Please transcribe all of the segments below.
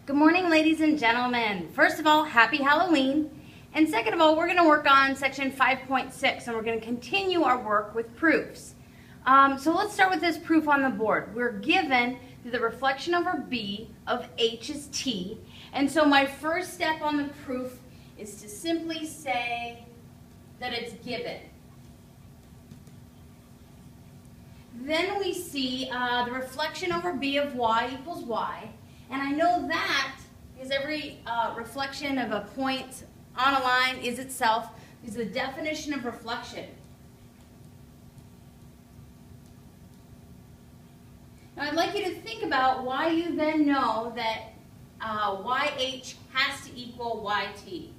Good morning, ladies and gentlemen. First of all, happy Halloween. And second of all, we're going to work on section 5.6, and we're going to continue our work with proofs. So let's start with this proof on the board. We're given that the reflection over B of H is T. And so my first step on the proof is to simply say that it's given. Then we see the reflection over B of Y equals Y. And I know that because every reflection of a point on a line is itself, is the definition of reflection. Now I'd like you to think about why you then know that YH has to equal YT.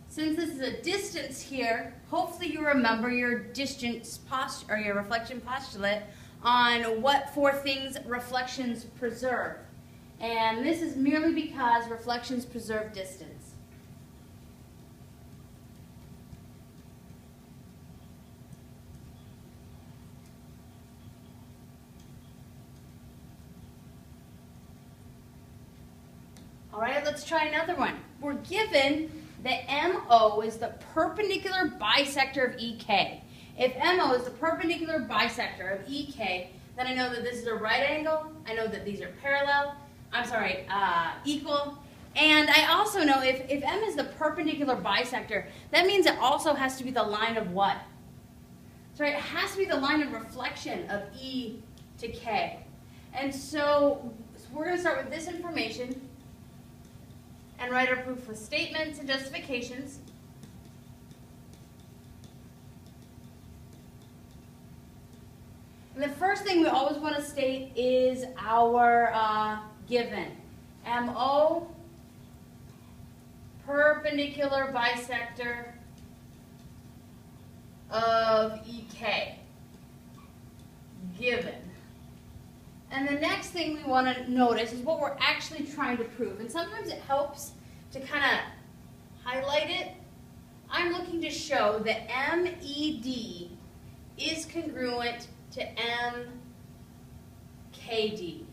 Since this is a distance here, hopefully you remember your distance or your reflection postulate on what four things reflections preserve. And this is merely because reflections preserve distance. All right, let's try another one. We're given that MO is the perpendicular bisector of EK. If MO is the perpendicular bisector of EK, then I know that this is a right angle. I know that these are equal. And I also know if M is the perpendicular bisector, that means it also has to be the line of what? So it has to be the line of reflection of E to K. And so we're going to start with this information and write our proof with statements and justifications. And the first thing we always want to state is our given. MO, perpendicular bisector of EK. Given. And the next thing we want to notice is what we're actually trying to prove. And sometimes it helps to kind of highlight it. I'm looking to show that MED is congruent to MKD.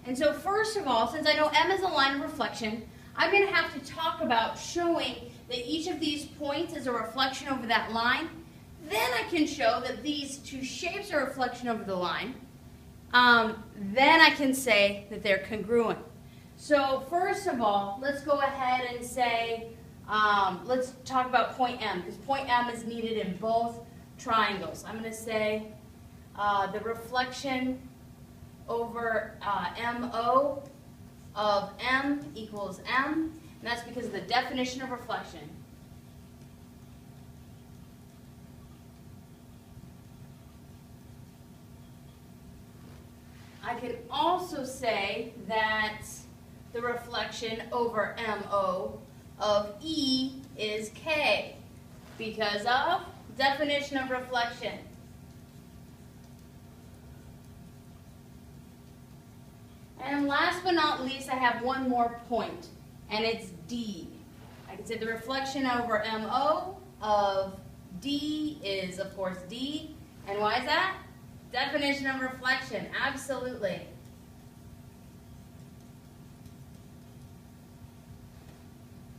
And so first of all, since I know M is a line of reflection, I'm going to have to talk about showing that each of these points is a reflection over that line. Then I can show that these two shapes are a reflection over the line. Then I can say that they're congruent. So first of all, let's go ahead and say, let's talk about point M, because point M is needed in both triangles. I'm going to say the reflection over MO of M equals M, and that's because of the definition of reflection. I can also say that the reflection over MO of E is K because of definition of reflection. And last but not least, I have one more point, and it's D. I can say the reflection over MO of D is, of course, D. And why is that? Definition of reflection, absolutely.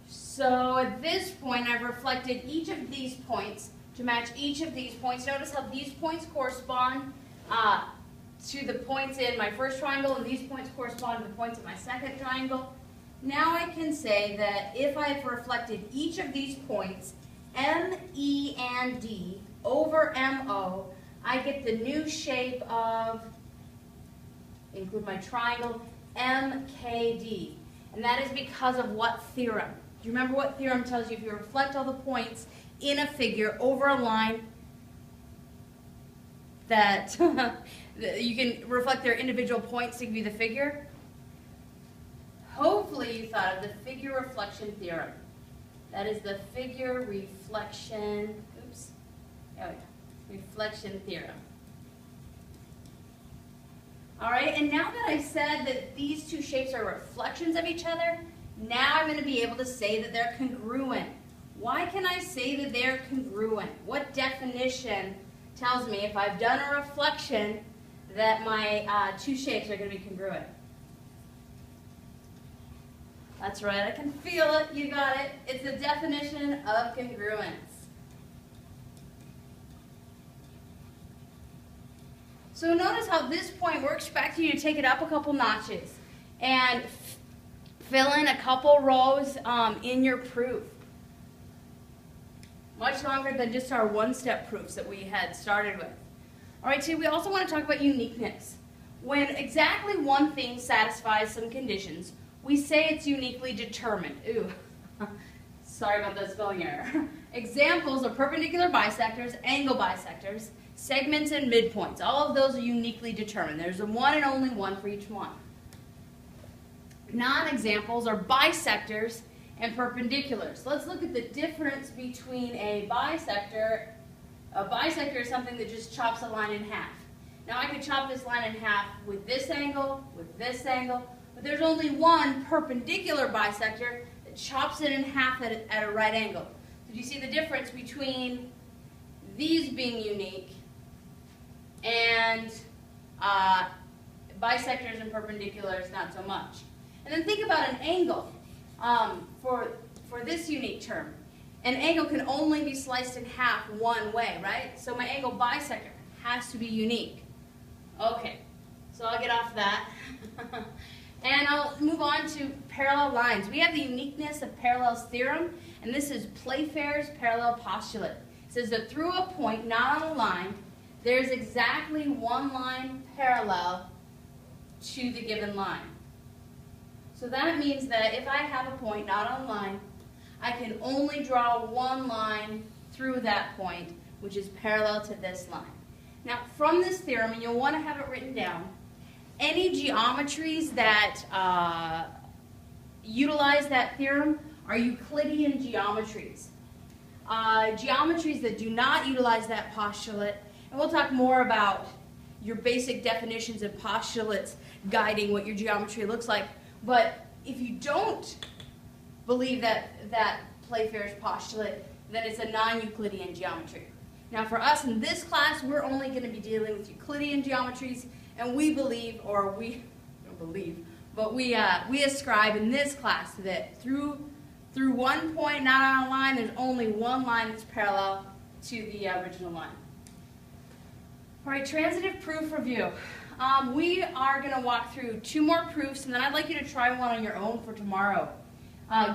So at this point, I've reflected each of these points to match each of these points. Notice how these points correspond to the points in my first triangle, and these points correspond to the points in my second triangle. Now I can say that if I've reflected each of these points, M, E, and D, over MO, I get the new shape of, include my triangle, MKD. And that is because of what theorem? Do you remember what theorem tells you if you reflect all the points in a figure over a line that you can reflect their individual points to give you the figure? Hopefully you thought of the figure reflection theorem. That is the figure reflection, reflection theorem. All right, and now that I've said that these two shapes are reflections of each other, now I'm going to be able to say that they're congruent. Why can I say that they're congruent? What definition tells me if I've done a reflection that my two shapes are going to be congruent. That's right, I can feel it, you got it. It's the definition of congruence. So notice how this point, we're expecting you to take it up a couple notches and fill in a couple rows in your proof. Much longer than just our one-step proofs that we had started with. All right, so we also want to talk about uniqueness. When exactly one thing satisfies some conditions, we say it's uniquely determined. Ooh, sorry about that spelling error. Examples are perpendicular bisectors, angle bisectors, segments, and midpoints. All of those are uniquely determined. There's a one and only one for each one. Non-examples are bisectors and perpendiculars. Let's look at the difference between a bisector. A bisector is something that just chops a line in half. Now I could chop this line in half with this angle, but there's only one perpendicular bisector that chops it in half at a right angle. So do you see the difference between these being unique and bisectors and perpendiculars not so much? And then think about an angle for this unique term. An angle can only be sliced in half one way, right? So my angle bisector has to be unique. Okay, so I'll get off that. And I'll move on to parallel lines. We have the uniqueness of Parallel's theorem, and this is Playfair's parallel postulate. It says that through a point not on a line, there's exactly one line parallel to the given line. So that means that if I have a point not on a line, I can only draw one line through that point, which is parallel to this line. Now, from this theorem, and you'll want to have it written down, any geometries that utilize that theorem are Euclidean geometries. Geometries that do not utilize that postulate, and we'll talk more about your basic definitions and postulates guiding what your geometry looks like. But if you don't believe that Playfair's postulate, then it's a non-Euclidean geometry. Now for us in this class, we're only going to be dealing with Euclidean geometries, and we believe, or we don't believe, but we ascribe in this class that through one point not on a line, there's only one line that's parallel to the original line. All right, transitive proof review. We are going to walk through two more proofs, and then I'd like you to try one on your own for tomorrow.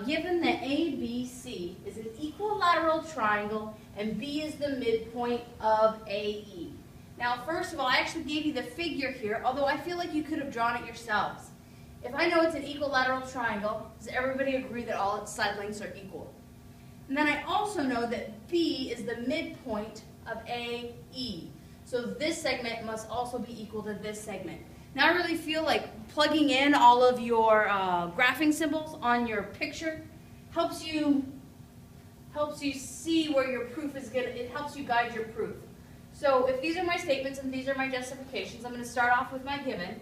Given that ABC is an equilateral triangle and B is the midpoint of AE. Now, first of all, I actually gave you the figure here, although I feel like you could have drawn it yourselves. If I know it's an equilateral triangle, does everybody agree that all its side lengths are equal? And then I also know that B is the midpoint of AE. So this segment must also be equal to this segment. Now I really feel like plugging in all of your graphing symbols on your picture helps you see where your proof is going to, it helps you guide your proof. So if these are my statements and these are my justifications, I'm going to start off with my given.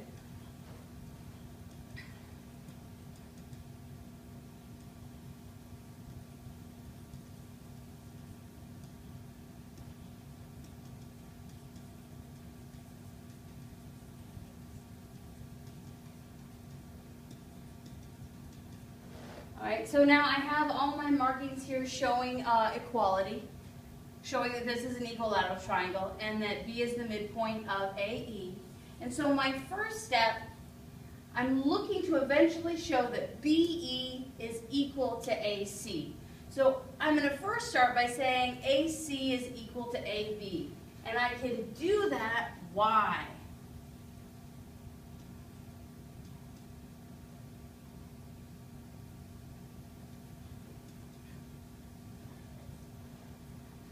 All right, so now I have all my markings here showing equality, showing that this is an equilateral triangle and that B is the midpoint of AE. And so my first step, I'm looking to eventually show that BE is equal to AC. So I'm going to first start by saying AC is equal to AB. And I can do that, why?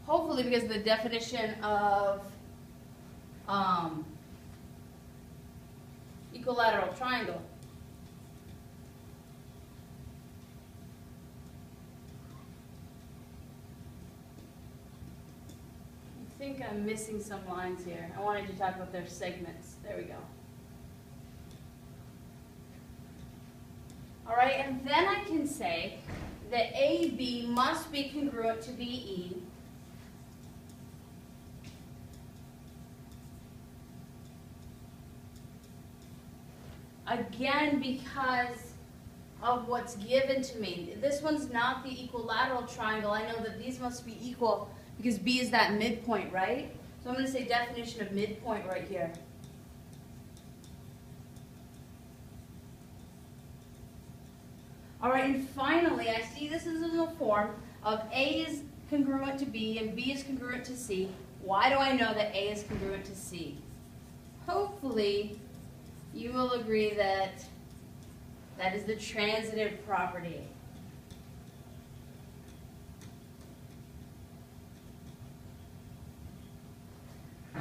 Hopefully because of the definition of equilateral triangle. I think I'm missing some lines here. I wanted to talk about their segments. There we go. All right, and then I can say that AB must be congruent to BE. again, because of what's given to me. This one's not the equilateral triangle. I know that these must be equal because B is that midpoint, right? So I'm going to say definition of midpoint right here. All right, and finally, I see this is in the form of A is congruent to B and B is congruent to C. Why do I know that A is congruent to C? Hopefully, you will agree that that is the transitive property.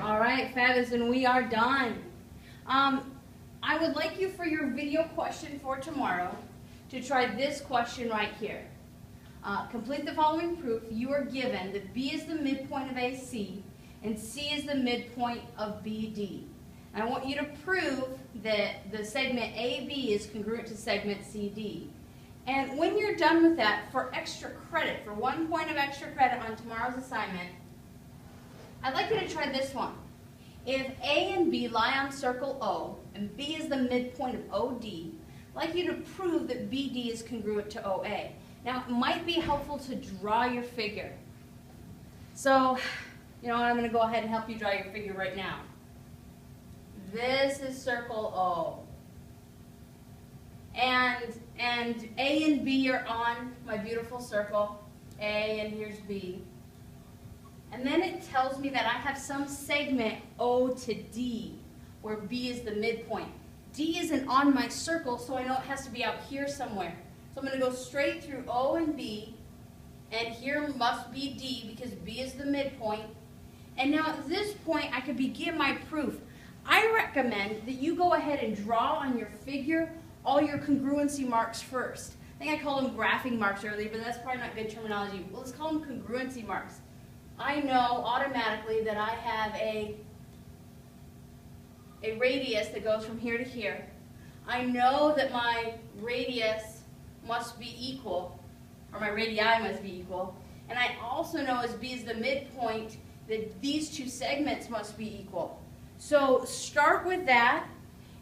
All right, fabulous, and we are done. I would like you for your video question for tomorrow to try this question right here. Complete the following proof. You are given that B is the midpoint of AC and C is the midpoint of BD. I want you to prove that the segment AB is congruent to segment CD. And when you're done with that, for extra credit, for 1 point of extra credit on tomorrow's assignment, I'd like you to try this one. If A and B lie on circle O, and B is the midpoint of OD, I'd like you to prove that BD is congruent to OA. Now, it might be helpful to draw your figure. So, you know what, I'm going to go ahead and help you draw your figure right now. This is circle O. And A and B are on my beautiful circle. A and here's B. And then it tells me that I have some segment O to D, where B is the midpoint. D isn't on my circle, so I know it has to be out here somewhere. So I'm going to go straight through O and B, and here must be D because B is the midpoint. And now at this point, I could begin my proof. I recommend that you go ahead and draw on your figure all your congruency marks first. I think I called them graphing marks earlier, but that's probably not good terminology. Well, let's call them congruency marks. I know automatically that I have a radius that goes from here to here. I know that my radius must be equal, or my radii must be equal. And I also know as B is the midpoint that these two segments must be equal. So start with that,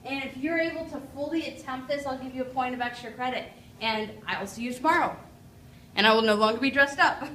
and if you're able to fully attempt this, I'll give you a point of extra credit. And I will see you tomorrow. And I will no longer be dressed up.